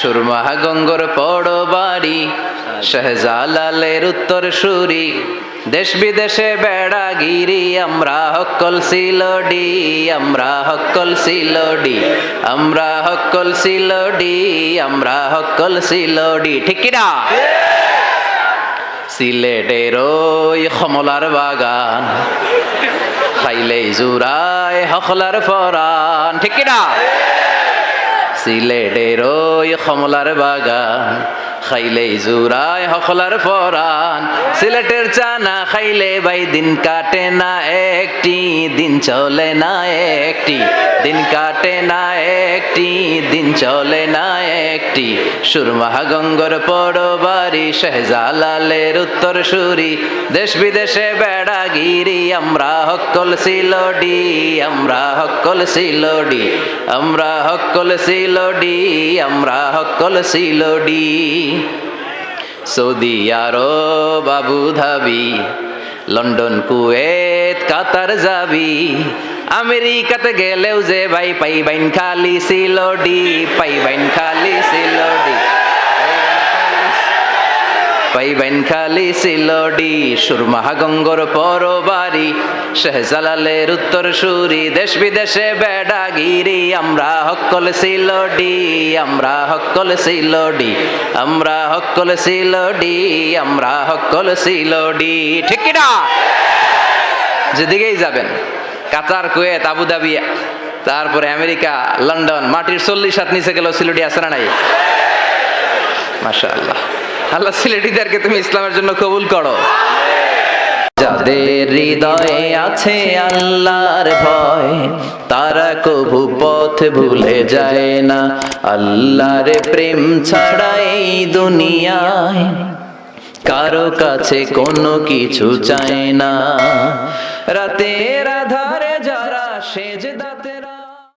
সুরমা গঙ্গর পড়ো বাড়ি, শাহজালালের উত্তর সুরি, দেশ বিদেশে বেড়াগিরি, আমরা হক্কল সিলোডি, আমরা হক্কল সিলোডি, আমরা হক্কল সিলোডি, আমরা হক্কল সিলোডি। ঠিক কিনা? সিলেটের ওই কমলার বাগান, খাইলেই জুরায় হকলার ফরান। ঠিক কিনা? সিলেটের ওই কমলার বাগান, খাইলেই জুরায় হকলার ফরান। সিলেটের চানা খাইলে ভাই দিন কাটে না একটি, দিন চলে না একটি, দিন কাটে না একটি, দিন চলে না একটি। সুরমা গঙ্গর পড়ো বাড়ি, শাহজালালের উত্তর সুরি, দেশ বিদেশে বেড়াগিরি, আমরা হক্কল সিলোডি, আমরা হক্কল সিলোডি, আমরা হক্কল সিলোডি, আমরা হক্কল সিলোডি। Saudi Arab Abu Dhabi, London Kuwait Qatar যাবি, আমেরিকাতে গেলেও যে ভাই পাইবেন খালি সিলোডি, পাইবেন খালি সিলোডি, পাইবেন খালি সিলোডি। সুরমা গঙ্গর পড়ো বাড়ি, শাহজালালের উত্তর সুরি, দেশ বিদেশে বেড়াগিরি, আমরা হক্কল সিলোডি, আমরা হক্কল সিলোডি, আমরা হক্কল সিলোডি, আমরা হক্কল সিলোডি। ঠিক কিনা? যেদিকেই যাবেন, কাতার কুয়েত আবু ধাবি, তারপরে আমেরিকা লন্ডন, মাটির 40 হাত নিচে গেল সিলোডি আছে না নাই? মাশাআল্লাহ। আল্লাহ সিলেটিদেরকে তুমি ইসলামের জন্য কবুল করো। যাদের হৃদয়ে আছে আল্লাহর ভয়, তারা কবু পথ ভুলে যায় না। আল্লাহর প্রেম ছাড়া এই দুনিয়ায় কারো কাছে কোনো কিছু চায় না। রাতের আধারে যারা সেজদাতে